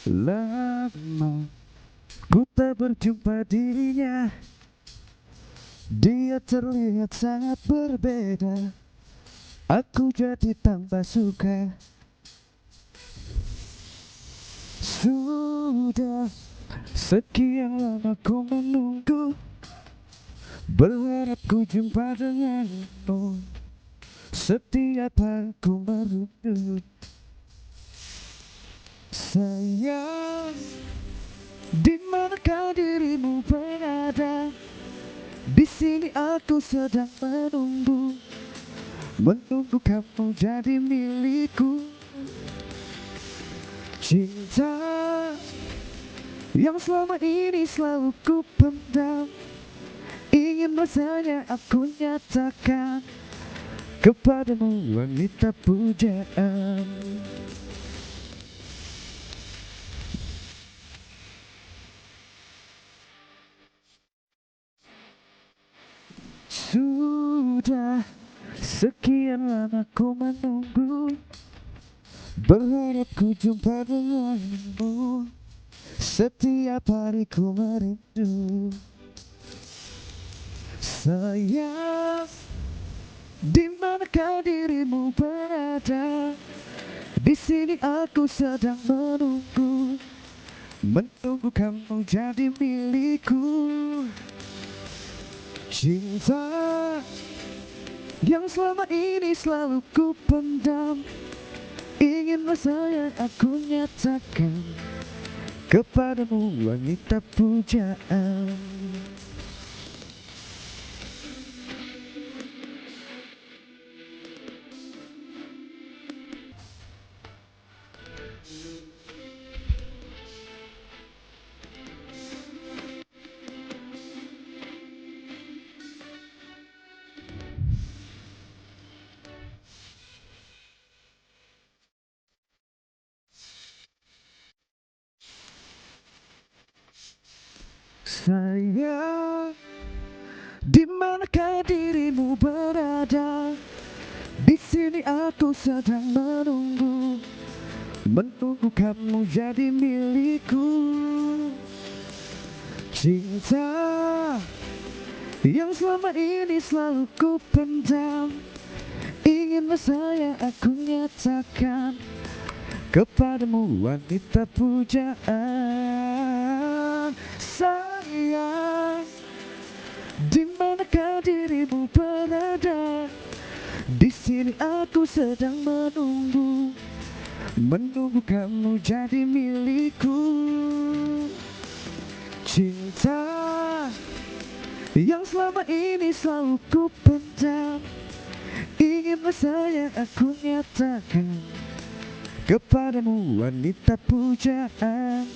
Lama ku tak berjumpa dirinya. Dia terlihat sangat berbeda. Aku jadi tambah suka. Sudah sekian lama ku menunggu, berharap ku jumpa denganmu. Setiap hari ku merindu. Sayang, di manakah dirimu berada? Di sini aku sedang menunggu, menunggu kamu jadi milikku. Cinta yang selama ini selalu ku pendam, ingin rasanya aku nyatakan kepadamu, wanita pujaan. Sudah sekian lama ku menunggu, berharap ku jumpa denganmu. Setiap hari ku merindu. Sayang, di manakah dirimu berada? Di sini aku sedang menunggu, menunggu kamu jadi milikku. Cinta yang selama ini selalu ku pendam, ingin rasanya aku nyatakan kepadamu, wanita pujaan. Sayang, di manakah dirimu berada? Di sini aku sedang menunggu, menunggu kamu jadi milikku. Cinta yang selama ini selalu ku pendam, ingin rasanya aku nyatakan kepadamu, wanita pujaan. Sayang, di manakah dirimu berada? Di sini aku sedang menunggu, menunggu kamu jadi milikku. Cinta yang selama ini selalu ku pendam, ingin rasanya aku nyatakan kepadamu, wanita pujaan.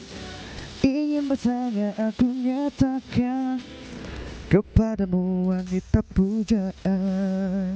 Ingin rasanya aku nyatakan kepadamu, wanita pujaan.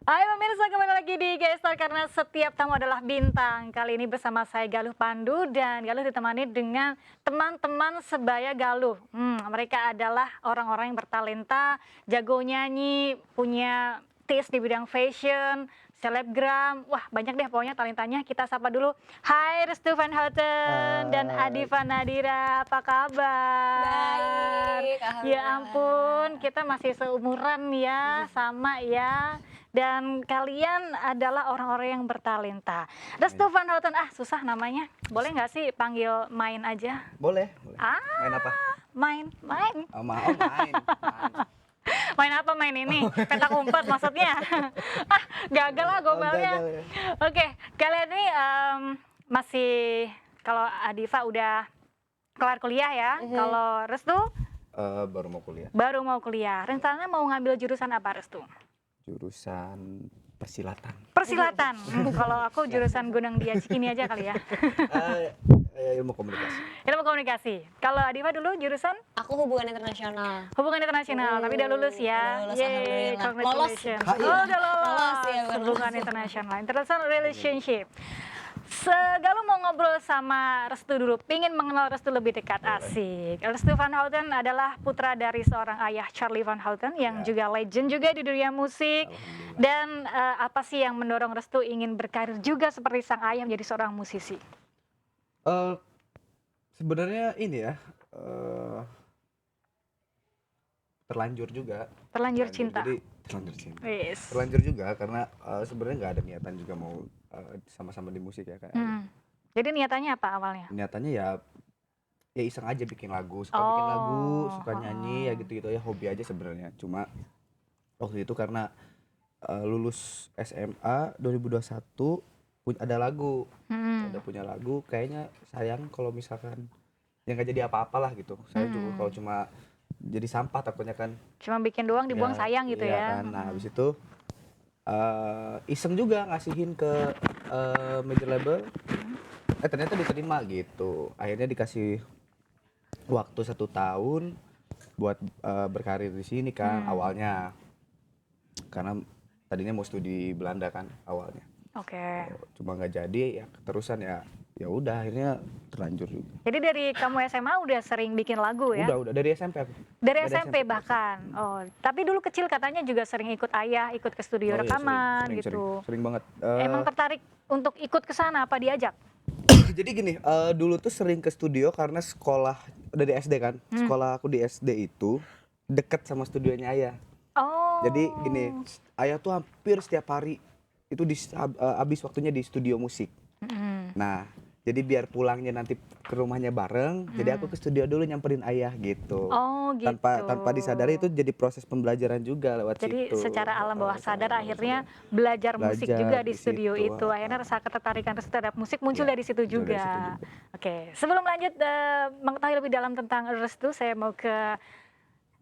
Hai pemirsa, kembali lagi di Gestar karena setiap tamu adalah bintang. Kali ini bersama saya Galuh Pandu dan Galuh ditemani dengan teman-teman sebaya Galuh. Mereka adalah orang-orang yang bertalenta, jago nyanyi, punya taste di bidang fashion, selebgram. Wah, banyak deh pokoknya talentanya. Kita sapa dulu. Hai Restu Van Houten dan Adifa Nadira, apa kabar? Baik, Ya alhamdulillah. ampun, kita masih seumuran ya, sama ya. Dan kalian adalah orang-orang yang bertalenta. Restu Van Houten, susah namanya. Boleh nggak sih panggil main aja? Boleh, boleh. Ah, Main apa? main. Main. Main apa main ini? Petak umpet maksudnya. Gagal lah gombalnya. Gagal ya. Oke, kalian ini masih, kalau Adifa udah kelar kuliah ya. Kalau Restu Baru mau kuliah. baru mau kuliah. Rencananya mau ngambil jurusan apa Restu? Jurusan Persilatan. Persilatan. Kalau aku jurusan Gunung Dia Cikini aja kali ya. Ilmu komunikasi. Ilmu komunikasi. Kalau Adifa dulu jurusan Aku hubungan internasional. hubungan internasional, tapi udah lulus ya. Udah lulus, Yeay, alhamdulillah. congratulations. Lolos. Oh, udah lolos. Lolos, ya, benar. Hubungan internasional, international relationship. Segalu mau ngobrol sama Restu dulu, pingin mengenal Restu lebih dekat, asik. Restu Van Houten adalah putra dari seorang ayah, Charlie Van Houten, yang juga legend juga di dunia musik. Dan apa sih yang mendorong Restu ingin berkarir juga seperti sang ayah menjadi seorang musisi? Sebenarnya ini ya, terlanjur juga. Terlanjur cinta. Jadi terlanjur cinta. Yes. Terlanjur juga karena sebenarnya nggak ada niatan juga mau sama-sama di musik ya kayak. Jadi niatannya apa awalnya? Niatannya ya iseng aja bikin lagu, suka bikin lagu, suka nyanyi ya gitu-gitu ya, hobi aja sebenarnya. Cuma waktu itu karena lulus SMA 2021 ada lagu, udah punya lagu, kayaknya sayang kalau misalkan ya nggak jadi apa-apalah gitu. Saya juga kalau cuma jadi sampah takutnya kan. Cuma bikin doang dibuang sayang gitu iya ya. Kan. Nah habis itu iseng juga ngasihin ke major label, ternyata diterima gitu. Akhirnya dikasih waktu 1 tahun buat berkarir di sini kan awalnya, karena tadinya mau studi Belanda kan awalnya. Oke. Cuma nggak jadi ya, keterusan ya udah akhirnya terlanjur juga. Jadi dari kamu SMA udah sering bikin lagu ya? Udah dari SMP aku. Dari SMP bahkan. Oh, tapi dulu kecil katanya juga sering ikut ayah, ikut ke studio Oh iya, rekaman sering, gitu. sering banget. Emang tertarik untuk ikut ke sana apa diajak? Jadi gini, dulu tuh sering ke studio karena sekolah dari SD kan. Sekolah aku di SD itu deket sama studionya ayah. Oh. Jadi gini, ayah tuh hampir setiap hari itu habis waktunya di studio musik. Nah, jadi biar pulangnya nanti ke rumahnya bareng, jadi aku ke studio dulu nyamperin ayah gitu. Oh gitu. Tanpa disadari itu jadi proses pembelajaran juga lewat Jadi situ. secara alam bawah sadar Secara akhirnya sadar. belajar musik Belajar juga di di studio situ, itu. Akhirnya rasa ketertarikan terhadap musik muncul Iya, dari situ muncul dari juga. situ juga. Oke, sebelum lanjut mengetahui lebih dalam tentang Restu, saya mau ke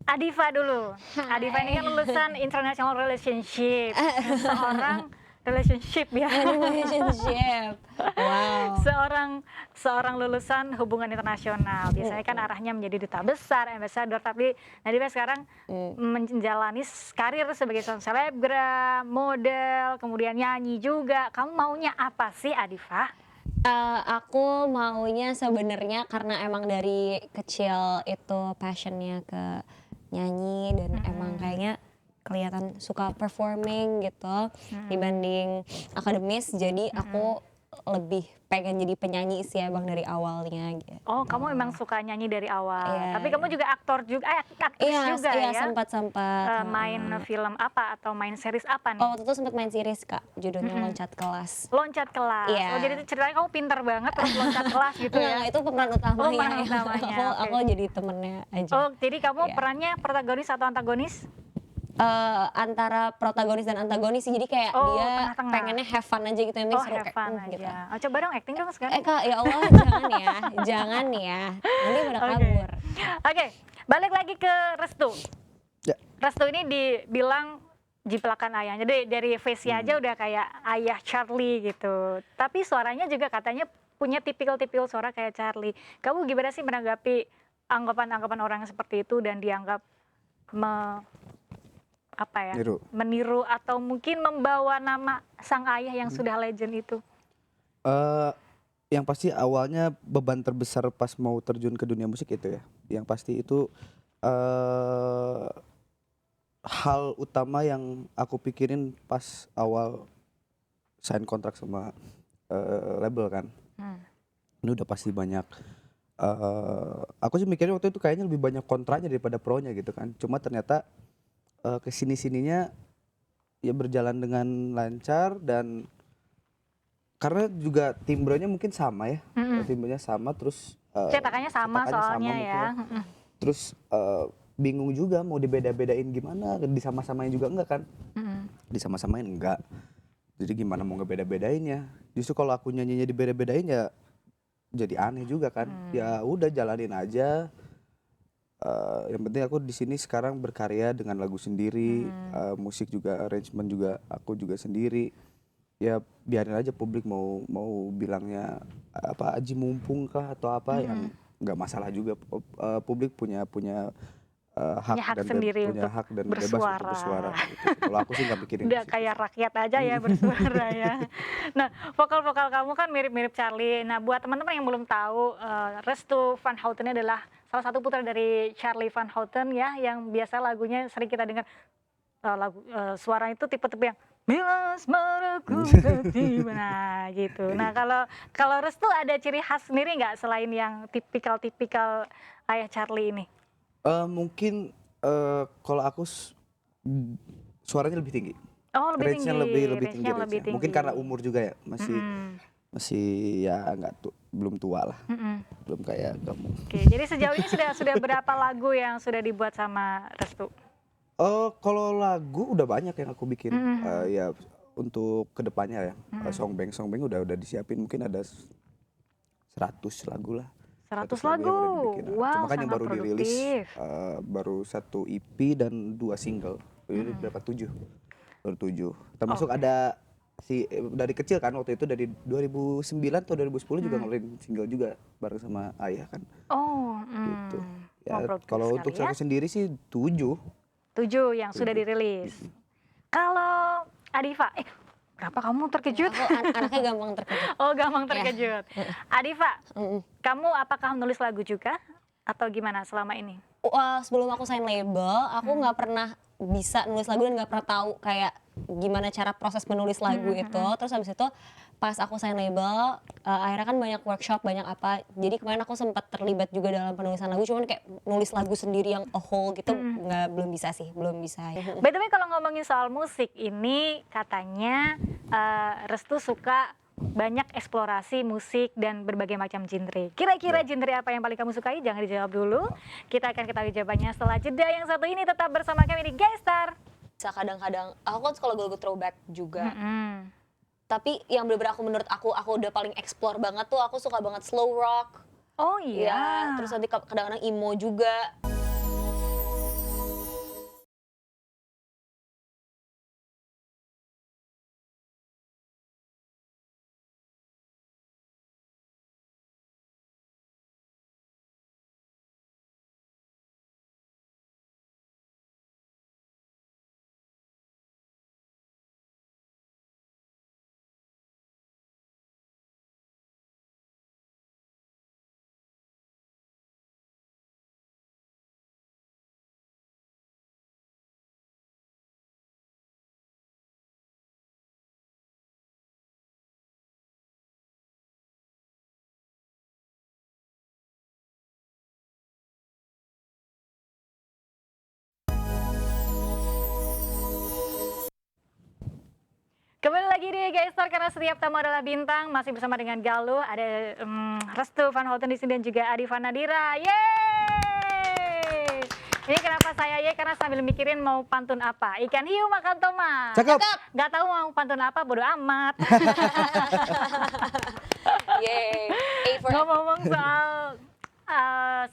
Adifa dulu. Adifa ini kan lulusan International Relationship. Relationship ya. Relationship. Wow. Seorang lulusan hubungan internasional. Biasanya kan arahnya menjadi duta besar, ambassador, tapi Nadifa sekarang menjalani karir sebagai seorang selebgram, model, kemudian nyanyi juga. Kamu maunya apa sih, Adifa? Aku maunya sebenarnya karena emang dari kecil itu passionnya ke nyanyi dan emang kayaknya kelihatan suka performing gitu dibanding akademis, jadi aku lebih pengen jadi penyanyi sih abang dari awalnya gitu. Oh, kamu memang suka nyanyi dari awal. Iya, Tapi kamu juga aktor juga, aktris juga iya, ya? sempat. Main film apa atau main series apa nih? Oh, waktu itu sempat main series Kak, judulnya Loncat Kelas. Loncat kelas. Iya. Oh, jadi ceritanya kamu pintar banget terus loncat kelas gitu ya? Nah, itu pemeran utamanya. Oh, pemeran utamanya, Aku oke. jadi temennya aja. Oh, jadi kamu Iya. perannya protagonis atau antagonis? Antara protagonis dan antagonis sih, jadi kayak Oh, dia tengah-tengah. pengennya have fun aja gitu, yang penting Oh, seru have kayak fun gitu. aja. Oh, coba dong acting dong sekarang. Kak, ya Allah, jangan ya, nanti pada Oke. kabur. Oke, balik lagi ke Restu. Ya. Restu ini dibilang jiplakan ayahnya. Jadi dari face-nya aja udah kayak ayah Charlie gitu. Tapi suaranya juga katanya punya tipikal-tipikal suara kayak Charlie. Kamu gimana sih menanggapi anggapan-anggapan orang seperti itu dan dianggap meniru atau mungkin membawa nama sang ayah yang sudah legend itu? Yang pasti awalnya beban terbesar pas mau terjun ke dunia musik itu ya. Yang pasti itu hal utama yang aku pikirin pas awal sign kontrak sama label kan. Ini udah pasti banyak. Aku sih mikirnya waktu itu kayaknya lebih banyak kontranya daripada pronya gitu kan. Cuma ternyata kesini-sininya ya berjalan dengan lancar, dan karena juga timbrenya mungkin sama ya. Timbrenya sama, terus Cetakannya sama soalnya mungkin ya. Terus bingung juga mau dibeda-bedain gimana, disama-samain juga enggak kan. Disama-samain enggak, jadi gimana mau ngebeda-bedainnya. Justru kalau aku nyanyinya dibeda-bedain ya jadi aneh juga kan. Ya udah jalanin aja, yang penting aku di sini sekarang berkarya dengan lagu sendiri, musik juga, arrangement juga aku juga sendiri. Ya biarin aja publik mau mau bilangnya apa aji mumpung kah atau apa yang nggak masalah juga. Publik punya punya Punya hak sendiri punya untuk hak dan bebas bersuara. untuk bersuara. Gitu. Kalau aku sih nggak mikirin Udah ke situ kayak sih. rakyat aja ya bersuara ya. Nah, vokal-vokal kamu kan mirip-mirip Charlie. Nah, buat teman-teman yang belum tahu, Restu Van Houten ini adalah salah satu putra dari Charlie Van Houten ya, yang biasa lagunya sering kita dengar suara itu tipe-tipe yang bila asmaraku tiba, nah gitu. Nah, kalau Restu ada ciri khas sendiri nggak selain yang tipikal-tipikal ayah Charlie ini? Mungkin kalau aku suaranya lebih tinggi. Oh, lebih tinggi, Lebih tinggi range-nya lebih range-nya. Mungkin tinggi. karena umur juga ya, masih ya belum tua lah. Belum kayak kamu. Oke, jadi sejauh ini sudah berapa lagu yang sudah dibuat sama Restu? Kalau lagu udah banyak yang aku bikin. Ya untuk kedepannya ya. Songbang udah disiapin mungkin ada 100 lagu lah. 100 yang lagu. udah dibikin. Wow, Cuma kan yang sangat baru dirilis produktif. baru 1 EP dan 2 single. Jadi berapa 7? Baru 7. Termasuk ada dari kecil kan waktu itu dari 2009 atau 2010 juga ngeluarin single juga bareng sama ayah kan. Oh, Gitu. Wah, Ya produktif kalau sekali untuk ya. aku sendiri sih 7. 7 yang sudah dirilis. Kalau Adifa, kenapa kamu terkejut? Aku anaknya gampang terkejut. Oh, gampang terkejut. Adifa, Mm-mm. kamu apakah menulis lagu juga atau gimana selama ini? Sebelum aku sign label, aku nggak pernah bisa nulis lagu dan nggak pernah tahu kayak gimana cara proses menulis lagu itu. Terus habis itu pas aku sign label, akhirnya kan banyak workshop, banyak apa. Jadi kemarin aku sempat terlibat juga dalam penulisan lagu, cuman kayak nulis lagu sendiri yang a whole gitu belum bisa sih, belum bisa. By the way, kalau ngomongin soal musik ini katanya Restu suka banyak eksplorasi musik dan berbagai macam genre. Kira-kira genre apa yang paling kamu sukai? Jangan dijawab dulu. Kita akan ketahui jawabannya setelah jeda yang satu ini. Tetap bersama kami di Gaystar. Bisa kadang-kadang, aku kan suka lagu-lagu throwback juga. Tapi yang bener-bener menurut aku udah paling explore banget tuh, aku suka banget slow rock. Oh Ya, iya. terus nanti kadang-kadang emo juga. Kembali lagi di Gaystar karena setiap tamu adalah bintang. Masih bersama dengan Galuh, ada Restu Van Houten di sini dan juga Adifa Nadira. Yeay! Ini kenapa saya karena sambil mikirin mau pantun apa. Ikan hiu makan tomat. Cakep. Gak tahu mau pantun apa, bodo amat. Yeay. A for Ngomong-ngomong soal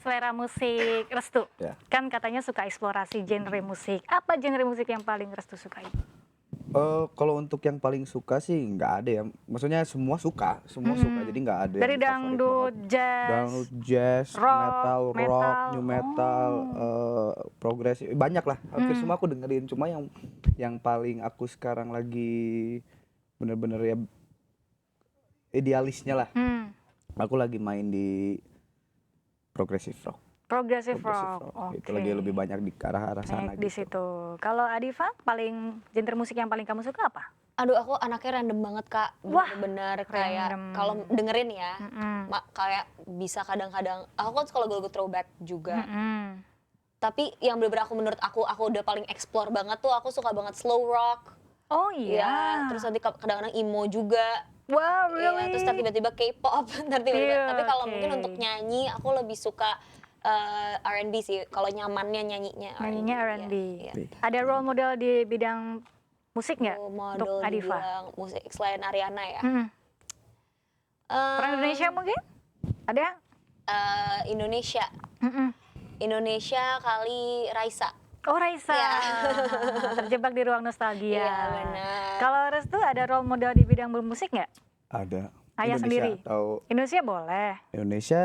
selera musik Restu, Ya. kan katanya suka eksplorasi genre musik. Apa genre musik yang paling Restu sukai? Kalau untuk yang paling suka sih nggak ada ya. Maksudnya semua suka, jadi nggak ada Dari yang favorit dangdut, banget. jazz, Dangdut, jazz, rock, rock, new metal. metal, progresif, banyak lah. Hampir semua aku dengerin. Cuma yang paling aku sekarang lagi bener-bener ya idealisnya lah. Aku lagi main di progressive rock. Progressive rock. Itu lagi lebih banyak di arah sana Naik di gitu. situ. Kalau Adifa, paling genre musik yang paling kamu suka apa? Aduh, aku anaknya random banget, Kak. Wah, Bener-bener kayak random. kalau dengerin ya, kayak bisa kadang-kadang, aku kan suka lagu-lagu throwback juga. Tapi yang bener-bener menurut aku udah paling explore banget tuh, aku suka banget slow rock. Oh Ya, iya. terus nanti kadang-kadang emo juga. Wow, Iya, really? terus tiba-tiba K-pop, ntar tiba-tiba. Iya, Tapi kalau oke. mungkin untuk nyanyi, aku lebih suka R&B sih. Kalau nyamannya nyanyinya Nyanyinya R&B. Iya. Ada role model di bidang musik nggak Role untuk model Adifa? dibilang musik selain Ariana ya. Orang Indonesia mungkin? Ada? Indonesia. Indonesia kali Raisa. Oh Raisa, Iya. terjebak di ruang nostalgia. Iya benar. Kalau Restu ada role model di bidang bermusik nggak? Ada. Ayah Indonesia sendiri? atau Indonesia boleh. Indonesia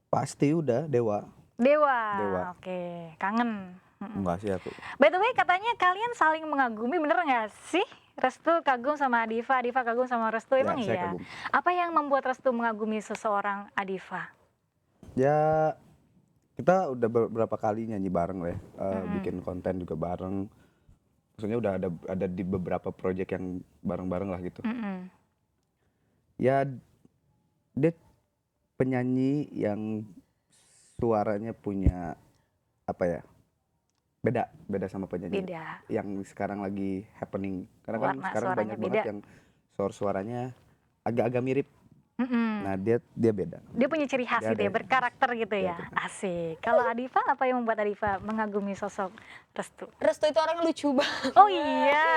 pasti udah Dewa. Dewa. Dewa. Oke, kangen. Enggak sih aku. By the way, katanya kalian saling mengagumi, bener nggak sih? Restu kagum sama Adifa, Adifa kagum sama Restu, Ya, emang saya iya? kagum. Apa yang membuat Restu mengagumi seseorang Adifa? Ya kita udah beberapa kali nyanyi bareng lah ya. Bikin konten juga bareng. Maksudnya udah ada di beberapa project yang bareng-bareng lah gitu. Ya dia penyanyi yang suaranya punya apa ya, beda sama penyanyi Beda. yang sekarang lagi happening, karena kan Warna sekarang suaranya banyak beda. banget yang suaranya agak-agak mirip. Nah dia beda. Dia punya ciri khas Dia gitu ya, ada- berkarakter gitu Ya, ya. benar. Asik. Kalau Adifa, apa yang membuat Adifa mengagumi sosok Restu? Restu itu orang lucu banget. Oh iya.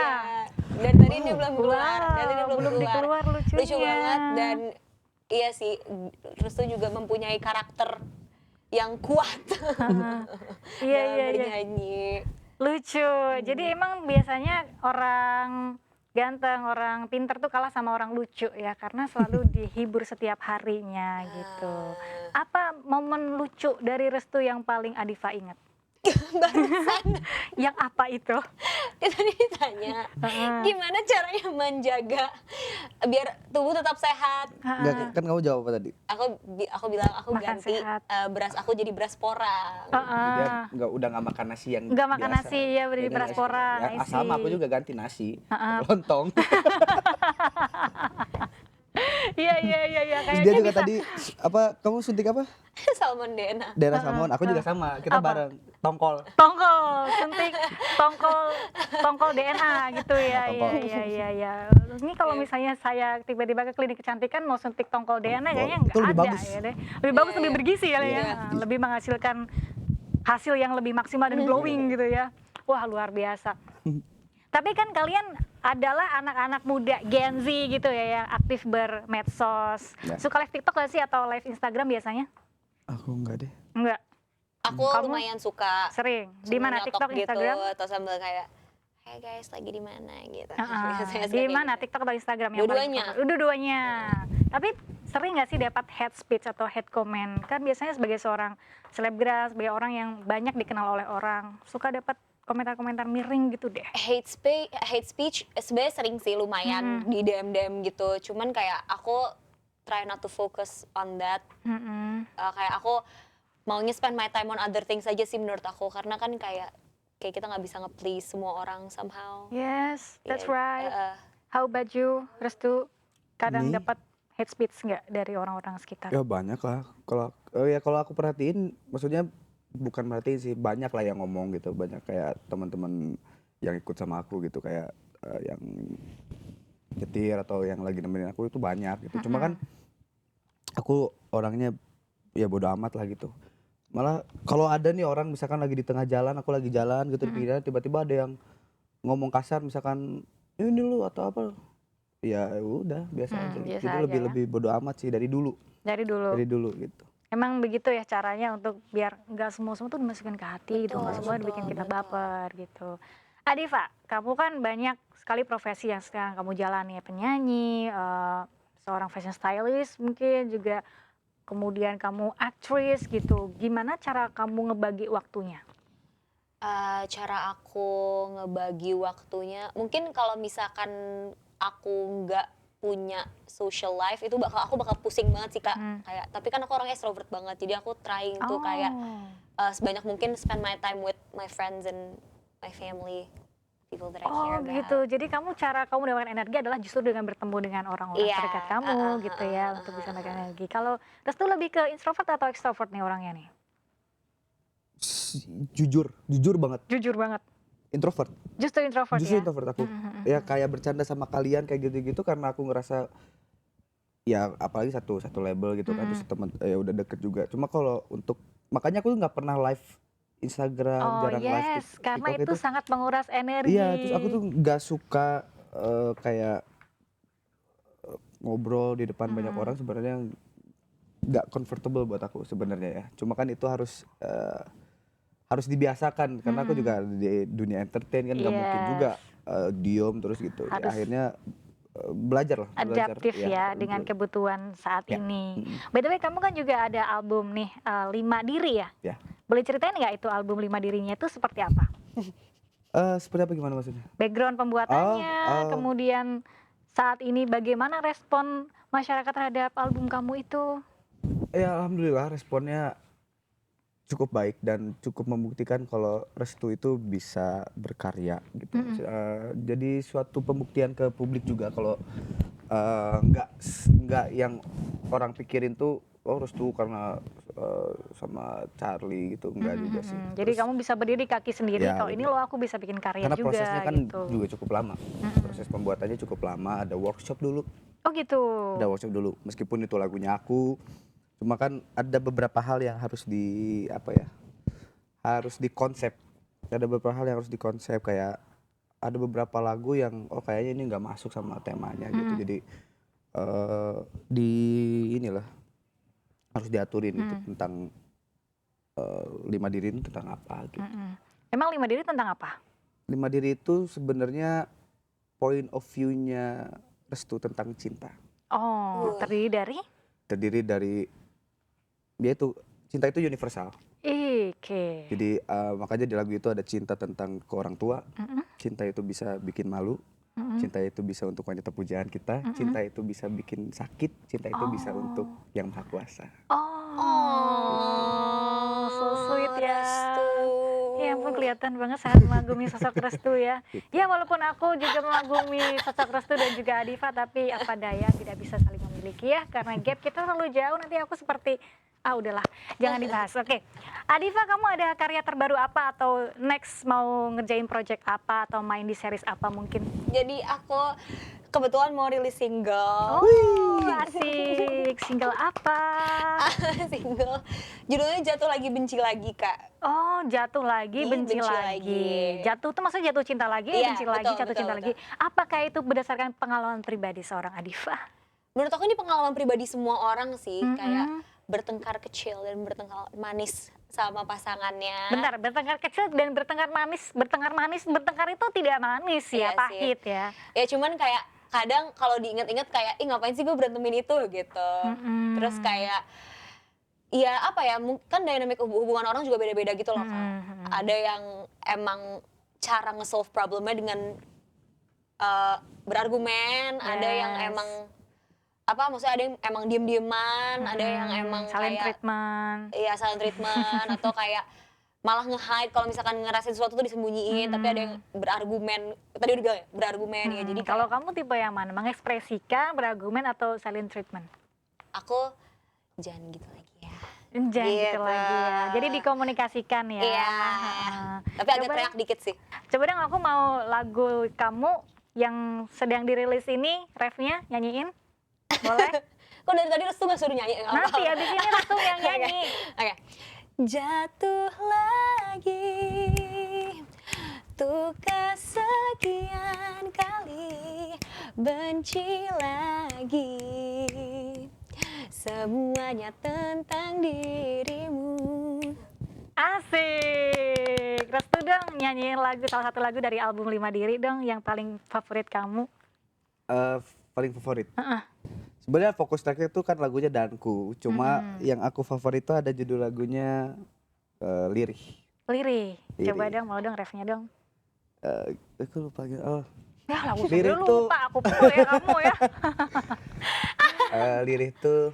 Dan tadi dia belum keluar. Dan tadi dia Wow, belum dikeluar lucunya. Lucu banget dan iya sih, Restu juga mempunyai karakter yang kuat Iya, dalam iya, iya. bernyanyi. Lucu. Jadi emang biasanya orang ganteng, orang pinter tuh kalah sama orang lucu ya, karena selalu dihibur setiap harinya gitu. Apa momen lucu dari Restu yang paling Adifa ingat? Yang apa itu? Kita ditanya gimana caranya menjaga biar tubuh tetap sehat. Enggak, kan kamu jawab apa tadi? Aku bilang aku Makan ganti sehat. beras aku jadi beras porang. Dia udah nggak makan nasi yang Nggak makan biasa. nasi, ya, beli Beda beras nasi. porang, Ya, I sama aku see. juga ganti nasi, lontong. Iya, iya, iya, iya. Terus dia Kayaknya juga bisa. tadi apa? Kamu suntik apa? Salmon DNA. Daerah Salmon. Aku juga sama. Kita Apa? bareng. Tongkol. Tongkol, suntik tongkol DNA gitu ya. Iya, Tongkol. iya, iya, iya. Ini kalau misalnya saya tiba-tiba ke klinik kecantikan mau suntik tongkol DNA kayaknya Itu nggak lebih ada bagus. ya deh. Lebih bagus, lebih bergizi ya, Iya. lebih menghasilkan hasil yang lebih maksimal dan glowing gitu ya. Wah, luar biasa. Tapi kan kalian adalah anak-anak muda Gen Z gitu ya, yang aktif bermedsos. Ya. Suka live TikTok gak sih atau live Instagram biasanya? Aku enggak deh. Enggak, Aku Kamu lumayan suka. sering. Di Sambil mana? nyotok TikTok, gitu, Instagram? atau sambil kayak hey guys lagi di mana gitu. Biasanya suka Di kayak mana? gitu. TikTok atau Instagram yang paling Dua-duanya. populer? Dua-duanya. Tapi sering nggak sih dapat hate speech atau hate comment? Kan biasanya sebagai seorang selebgram, sebagai orang yang banyak dikenal oleh orang, suka dapat komentar-komentar miring gitu deh. Hate speech sebenarnya sering sih lumayan di DM gitu. Cuman kayak aku try not to focus on that. Kayak aku maunya spend my time on other things aja sih menurut aku, karena kan kayak kita nggak bisa nge-please semua orang somehow. Yes, that's Iya, right. How about you, Restu? Kadang Me? dapat hate speech nggak dari orang-orang sekitar? Ya banyak lah. Kalau aku perhatiin, maksudnya bukan perhatiin sih, banyak lah yang ngomong gitu. Banyak kayak teman-teman yang ikut sama aku gitu, kayak yang nyetir atau yang lagi nemenin aku itu banyak gitu. Cuma kan aku orangnya ya bodo amat lah gitu. Malah kalau ada nih orang misalkan lagi di tengah jalan, aku lagi jalan gitu di pinggir jalan, tiba-tiba ada yang ngomong kasar misalkan ini lu atau apa, ya udah biasa aja. biasa Jadi aja ya. lebih bodo amat sih dari dulu Dari dulu. gitu. Emang begitu ya caranya untuk biar nggak semua tuh dimasukin ke hati gitu, nggak semua betul, dibikin kita betul. baper gitu. Adifa, kamu kan banyak sekali profesi yang sekarang kamu jalani, ya, penyanyi, seorang fashion stylist mungkin juga, kemudian kamu aktris gitu. Gimana cara kamu ngebagi waktunya? Cara aku ngebagi waktunya, mungkin kalau misalkan aku nggak punya social life itu aku bakal pusing banget sih Kak. Kayak tapi kan aku orangnya extrovert banget, jadi aku trying tuh kayak sebanyak mungkin spend my time with my friends and my family, people that I care Oh about. gitu, jadi cara kamu mendapatkan energi adalah justru dengan bertemu dengan orang-orang Iya, terdekat kamu gitu ya, untuk bisa mendapatkan energi. Kalau Restu lebih ke introvert atau extrovert nih orangnya nih? Jujur banget, Jujur banget, introvert. justru introvert Justru ya? introvert aku. Ya kayak bercanda sama kalian kayak gitu-gitu karena aku ngerasa ya apalagi satu label gitu kan, terus teman ya udah deket juga. Cuma kalau untuk makanya aku nggak pernah live Instagram, Oh jarang live yes, karena TikTok itu sangat menguras energi. Iya, terus aku tuh nggak suka kayak ngobrol di depan banyak orang, sebenarnya nggak comfortable buat aku sebenarnya ya. Cuma kan itu harus harus dibiasakan karena aku juga di dunia entertain kan nggak mungkin Yes. juga diem terus gitu. Ya, Harus akhirnya belajar lah, belajar. adaptif ya dengan untuk- kebutuhan saat Ya. ini. By the way, kamu kan juga ada album nih, 5 Diri ya? Ya. Boleh ceritain nggak itu album 5 Dirinya itu seperti apa? Seperti apa gimana maksudnya? Background pembuatannya, Oh. kemudian saat ini bagaimana respon masyarakat terhadap album kamu itu? Ya alhamdulillah responnya cukup baik dan cukup membuktikan kalau Restu itu bisa berkarya gitu. Jadi suatu pembuktian ke publik juga kalau nggak yang orang pikirin tuh Restu karena sama Charlie gitu enggak juga sih. Jadi Terus- kamu bisa berdiri kaki sendiri Ya, kalau ini betul. loh aku bisa bikin karya karena juga prosesnya kan gitu. juga cukup lama. Proses pembuatannya cukup lama, ada workshop dulu. Oh gitu. Ada workshop dulu meskipun itu lagunya aku. Cuma kan ada beberapa hal yang harus harus dikonsep. Ada beberapa hal yang harus dikonsep kayak ada beberapa lagu yang kayaknya ini nggak masuk sama temanya gitu. Jadi di inilah harus diaturin gitu tentang 5 Diri itu tentang apa gitu. Emang 5 Diri tentang apa? 5 Diri itu sebenarnya point of view-nya Restu tentang cinta. Oh, terdiri dari Yaitu cinta itu universal. Oke. Jadi makanya di lagu itu ada cinta tentang ke orang tua, cinta itu bisa bikin malu, cinta itu bisa untuk wanita pujaan kita, cinta itu bisa bikin sakit, cinta itu bisa untuk yang maha kuasa. Oh, so sweet ya. Restu. Ya ampun kelihatan banget sangat mengagumi sosok Restu ya. Ya walaupun aku juga mengagumi sosok Restu dan juga Adifa, tapi apa daya tidak bisa saling memiliki ya. Karena gap kita terlalu jauh, nanti aku seperti udahlah jangan dibahas. Oke, Adifa, kamu ada karya terbaru apa atau next mau ngerjain project apa atau main di series apa mungkin? Jadi aku kebetulan mau rilis single. Oh asik, single apa? Single judulnya Jatuh Lagi Benci Lagi, Kak. Oh, jatuh lagi, benci, Benci lagi. lagi. Jatuh tuh maksudnya jatuh cinta lagi, Iya, benci lagi, betul, jatuh betul, cinta lagi. Apakah itu berdasarkan pengalaman pribadi seorang Adifa? Menurut aku ini pengalaman pribadi semua orang sih, kayak bertengkar kecil dan bertengkar manis sama pasangannya. Bentar, bertengkar kecil dan bertengkar manis. Bertengkar itu tidak manis ya, Iya sih. pahit ya. Ya cuman kayak kadang kalau diingat-ingat kayak ngapain sih gue berantemin itu gitu. Terus kayak ya apa ya, kan dynamic hubungan orang juga beda-beda gitu loh, Kak. Ada yang emang cara nge-solve problemnya dengan berargumen, ada yang Yes. emang maksudnya ada yang emang diem-dieman, ada yang emang Saling kayak treatment. iya silent treatment atau kayak malah nge-hide kalau misalkan ngerasain sesuatu tuh disembunyiin, tapi ada yang berargumen, tadi udah bilang ya, berargumen ya. Jadi Kalau kayak kamu tipe yang mana? Mengekspresikan, berargumen atau silent treatment? aku jangan gitu lagi ya. Jangan gitu Gitu. lagi ya. Jadi dikomunikasikan ya. Iya. Heeh. Tapi agak Coba- teriak dikit sih. Coba dong aku mau lagu kamu yang sedang dirilis ini, refnya nyanyiin. Boleh? Kok dari tadi Restu gak suruh nyanyi? Nggak Nanti apa-apa. abis ini Restu yang nyanyi. Oke. Jatuh lagi tuh kesekian kali, benci lagi semuanya tentang dirimu. Asik. Restu dong nyanyiin salah satu lagu dari album 5 Diri dong yang paling favorit kamu. Paling favorit. Sebenarnya fokus tracknya itu kan lagunya Danku, cuma yang aku favorit itu ada judul lagunya Lirih. Lirih. Coba Lirih. dong, mau dong refnya dong. Aku lupa gitu. Oh, Ya lagu Lirih sendiri tuh- lupa, aku pukul ya kamu ya. Lirih tuh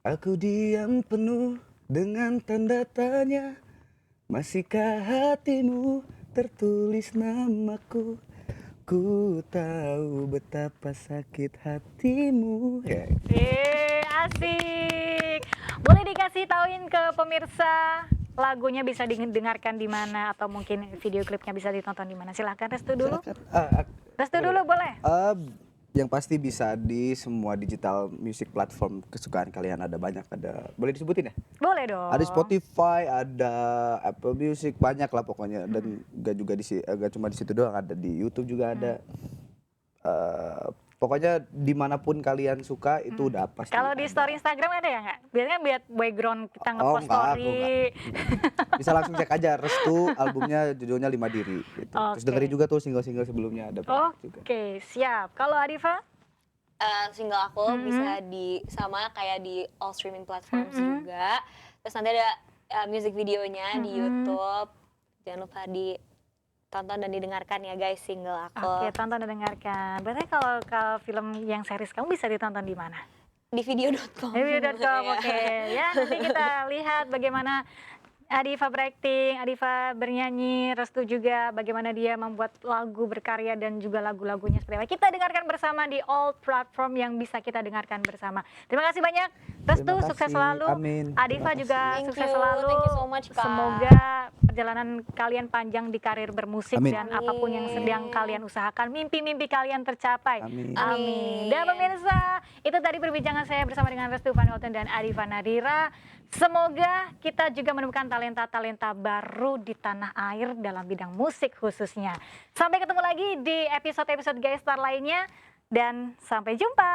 aku diam penuh dengan tanda tanya, masihkah hatimu tertulis namaku? Ku tahu betapa sakit hatimu. Ya. Asik. Boleh dikasih tauin ke pemirsa lagunya bisa didengarkan di mana atau mungkin video klipnya bisa ditonton di mana? Silahkan Restu dulu. Silakan. Restu dulu boleh. Yang pasti bisa di semua digital music platform kesukaan kalian, ada banyak, ada boleh disebutin ya? Boleh dong. Ada Spotify, ada Apple Music, banyak lah pokoknya, dan gak cuma di situ doang, ada di YouTube juga ada. Pokoknya dimanapun kalian suka itu udah pasti. Kalau di ada. story Instagram ada ya nggak? Biasanya lihat background kita Oh, ngepost enggak, aku story. Bisa langsung cek aja Restu, albumnya judulnya 5 Diri gitu. Terus Oke. dengerin juga tuh single-single sebelumnya ada banyak juga. Oke, siap. Kalau Adifa? Single aku bisa sama kayak di all streaming platforms juga. Terus nanti ada music videonya di YouTube. Jangan lupa ditonton dan didengarkan ya guys single aku. Oke, tonton dan dengarkan. Berarti kalau film yang series kamu bisa ditonton di mana? Di video.com. Review.com, Ya. oke. Ya, nanti kita lihat bagaimana Adifa berakting, Adifa bernyanyi, Restu juga bagaimana dia membuat lagu, berkarya dan juga lagu-lagunya seperti apa. Kita dengarkan bersama di all platform yang bisa kita dengarkan bersama. Terima kasih banyak Restu, Terima sukses kasih. selalu. Amin. Adifa Terima juga Thank sukses you. selalu. Thank you so much, Kak. Semoga perjalanan kalian panjang di karir bermusik Amin. dan apapun yang sedang kalian usahakan, mimpi-mimpi kalian tercapai. Amin. Amin. Dan pemirsa, itu tadi perbincangan saya bersama dengan Restu Van Houten dan Adifa Nadira. Semoga kita juga menemukan talenta-talenta baru di tanah air dalam bidang musik khususnya. Sampai ketemu lagi di episode-episode Guest Star lainnya dan sampai jumpa.